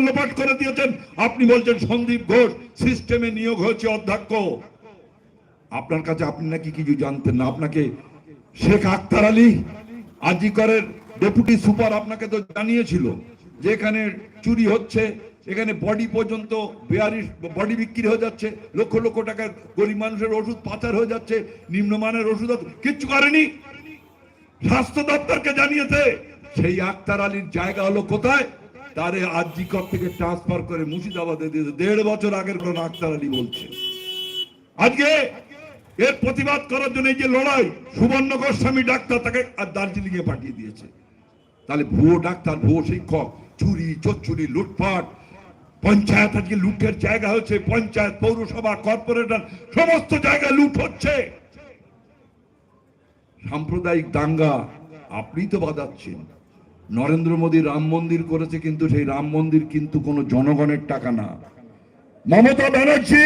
লোপাট করে দিয়েছেন। আপনি বলছেন সন্দীপ ঘোষ সিস্টেমে নিয়োগ হয়েছে অধ্যক্ষ। আপনার কাছে আপনি নাকি কিছু জানতেন না। আপনাকে শেখ আক্তার আলী আজিকরের ডেপুটি সুপার আপনাকে তো জানিয়েছিল যে এখানে চুরি হচ্ছে, এখানে বডি পর্যন্ত বডি বিক্রি হয়ে যাচ্ছে, লক্ষ লক্ষ টাকার গরিব মানুষের ওষুধ পাচার হয়ে যাচ্ছে, নিম্নমানের ওষুধ কিচ্ছু করেনি। স্বাস্থ্য দপ্তরকে জানিয়েছে। সেই আক্তার আলীর জায়গা হলো কোথায়? তারে আজিকর থেকে ট্রান্সফার করে মুর্শিদাবাদে দিয়েছে। 1.5 বছর আগের কোন আক্তার আলী বলছে। আজকে এর প্রতিবাদ করার জন্য যে লড়াই, সুবর্ণ গোস্বামী ডাক্তার তাকে দার্জিলিং এ পাঠিয়ে দিয়েছে। তাহলে ভুয়ো ডাক্তার, ভুয়ো শিক্ষক, চুরি চচ্চুরি লুটপাট, পঞ্চায়েত আজকে লুটের জায়গা হচ্ছে। পঞ্চায়েত, পৌরসভা, কর্পোরেটর সমস্ত জায়গায় লুট হচ্ছে। সাম্প্রদায়িক দাঙ্গা আপনি তো বাজাচ্ছেন। নরেন্দ্র মোদী রাম মন্দির করেছে, কিন্তু সেই রাম মন্দির কিন্তু কোন জনগণের টাকা না। মমতা ব্যানার্জি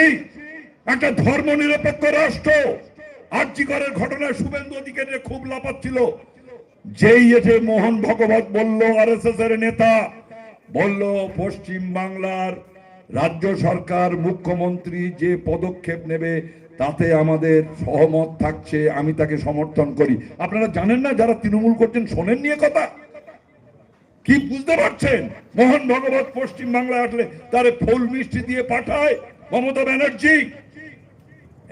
একটা ধর্ম নিরপেক্ষ রাষ্ট্র। আর্যিকরের ঘটনায় শুভেন্দু অধিকারী খুব লাপাচ্ছিল। যেই এসে মোহন ভগবত বলল, আরএসএস এর নেতা বলল, পশ্চিম বাংলার রাজ্য সরকার মুখ্যমন্ত্রী যে পদক্ষেপ নেবে তাতে আমাদের সহমত থাকছে, আমি তাকে সমর্থন করি। আপনারা জানেন না, যারা তৃণমূল করছেন শোনেন নিয়ে কথা কি বুঝতে পারছেন? মোহন ভগবত পশ্চিম বাংলায় আসলে তারে ফুল মিষ্টি দিয়ে পাঠায় মমতা ব্যানার্জি।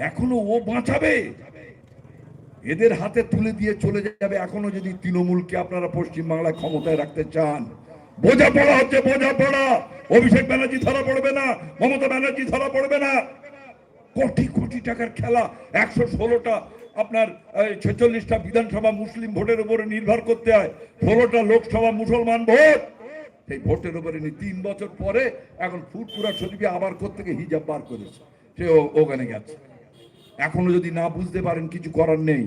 এখনো ও বাঁচাবে, এদের হাতে তুলে দিয়ে চলে যাবে। এখনো যদি তৃণমূলকে আপনারা পশ্চিম বাংলায় ক্ষমতায় রাখতে চান, বোঝাপড়া হচ্ছে বোঝাপড়া। অভিষেক ব্যানার্জি ধরা পড়বে না, মমতা ব্যানার্জি ধরা পড়বে না। কোটি কোটি টাকার খেলা। 116টা আপনার 46টা বিধানসভা মুসলিম ভোটের উপরে নির্ভর করতে হয়, 16টা লোকসভা মুসলমান ভোট। সেই ভোটের উপরে 3 বছর পরে এখন ফুটপুরা শরীফে আবার কোত্থেকে হিজাব বার করেছে, সে ওখানে গেছে। এখনো যদি না বুঝতে পারেন কিছু করার নেই।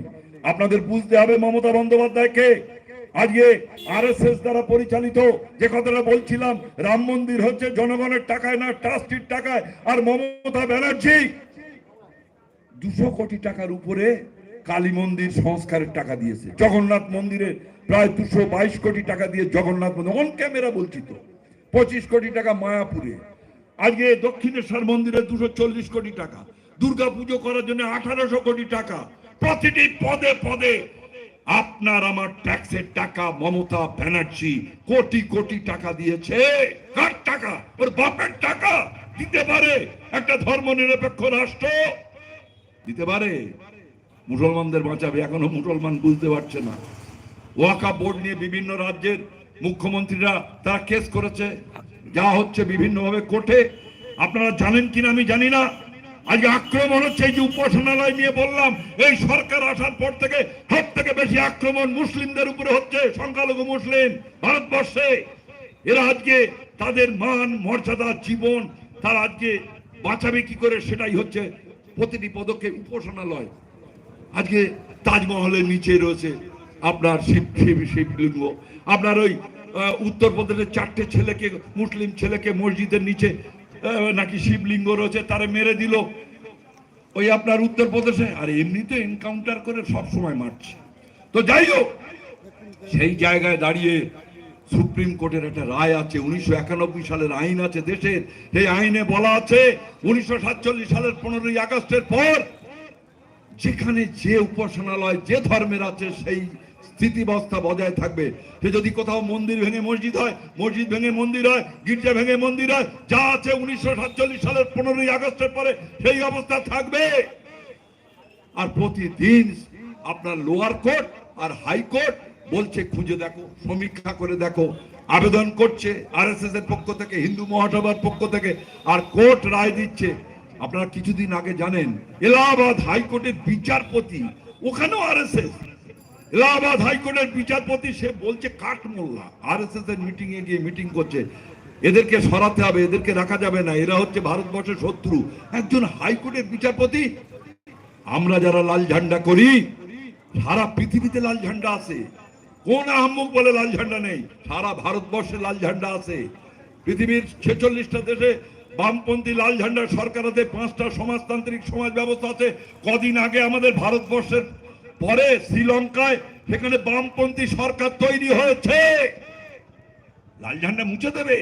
আপনাদের বুঝতে হবে মমতা বন্দ্যোপাধ্যায়কে। আজকে আরএসএস দ্বারা পরিচালিত যে কথাটা বলছিলাম, রাম মন্দির হচ্ছে জনগণের টাকায় না, ট্রাস্টির টাকায়। আর মমতা ব্যানার্জি 200 কোটি টাকার উপরে কালী মন্দির সংস্কারের টাকা দিয়েছে। জগন্নাথ মন্দিরে প্রায় 222 কোটি টাকা দিয়ে জগন্নাথ মন্দির অন ক্যামেরা বলছি তো। 25 কোটি টাকা মায়াপুরে। আজকে দক্ষিণেশ্বর মন্দিরে 240 কোটি টাকা। দুর্গা পুজো করার জন্য 1800 কোটি টাকা। প্রতিটি পদে পদে আপনার আমার ট্যাক্সের টাকা মমতা ব্যানার্জি কোটি কোটি টাকা দিয়েছে। কার টাকা? ওর বাপের টাকা। দিতে পারে একটা ধর্ম নিরপেক্ষ রাষ্ট্র? দিতে পারে? মুসলমানদের বাঁচাবে। এখনো মুসলমান বুঝতে পারছে না। ওয়াকাফ বোর্ড নিয়ে বিভিন্ন রাজ্যের মুখ্যমন্ত্রীরা তারা কেস করেছে, যা হচ্ছে বিভিন্নভাবে কোর্টে। আপনারা জানেন কিনা আমি জানি না। আজকে আক্রমণ হচ্ছে, এই যে উপাসনালয় নিয়ে বললাম, এই সরকার আসার পর থেকে সব থেকে বেশি আক্রমণ মুসলিমদের উপরে হচ্ছে, সংখ্যালঘু মুসলিম ভারতবর্ষে। এরা আজকে তাদের মান মর্যাদা জীবন তারা আজকে বাঁচাবে কি করে, সেটাই হচ্ছে প্রতিটি পদক্ষেপ। উপাসনালয় আজকে তাজমহলের নিচে রয়েছে আপনার শিবলিঙ্গ। আপনার ওই উত্তরপ্রদেশের 4টে ছেলেকে, মুসলিম ছেলেকে মসজিদের নিচে নাকি শিবলিঙ্গ রয়েছে, তারা মেরে দিল ওই আপনার উত্তরপ্রদেশে। আর এমনিতে এনকাউন্টার করে সব সময় মারছে। তো যাই হোক, সেই জায়গায় দাঁড়িয়ে সুপ্রিম কোর্টের একটা রায় আছে, 1991 সালের আইন আছে দেশের। সেই আইনে বলা আছে 1947 সালের 15ই আগস্টের পর যেখানে যে উপাসনালয় যে ধর্মের আছে সেই স্থিতিবস্থা বজায় থাকবে। সে যদি কোথাও মন্দির ভেঙে মসজিদ হয়, মসজিদ ভেঙে মন্দির হয়, গির্জা ভেঙে মন্দির হয়, যা আছে 1947 সালের 15ই আগস্টের পরে সেই অবস্থা থাকবে। আর প্রতিদিন আপনার লোয়ার কোর্ট আর হাইকোর্ট বলছে খুঁজে দেখো, সমীক্ষা করে দেখো, আবেদন করছে আরএসএস এর পক্ষ থেকে, হিন্দু মহাসভার পক্ষ থেকে, আর কোর্ট রায় দিচ্ছে। আপনারা কিছুদিন আগে জানেন এলাহাবাদ হাইকোর্টের বিচারপতি, ওখানেও আরএসএস, এলাহাবাদ হাইকোর্টের বিচারপতি, সে বলছে কাঠমোল্লা আরএসএস এর মিটিং এ গিয়ে মিটিং করছে, এদেরকে সরাতে হবে, এদেরকে রাখা যাবে না, এরা হচ্ছে ভারতবর্ষের শত্রু। একজন হাইকোর্টের বিচারপতি। আমরা যারা লাল ঝান্ডা করি, সারা পৃথিবীতে লাল ঝান্ডা আছে, কোন আহম্মক বলে লাল ঝান্ডা নেই? সারা ভারতবর্ষে লাল ঝান্ডা আছে। পৃথিবীর 46টা দেশে বামপন্থী লাল ঝান্ডা সরকার আছে, 5টা সমাজতান্ত্রিক সমাজ ব্যবস্থা আছে। কদিন আগে আমাদের ভারতবর্ষের পরে শ্রীলঙ্কায় সেখানে বামপন্থী সরকার তৈরি হয়েছে। লাল ঝান্ডা মুছে দেবে?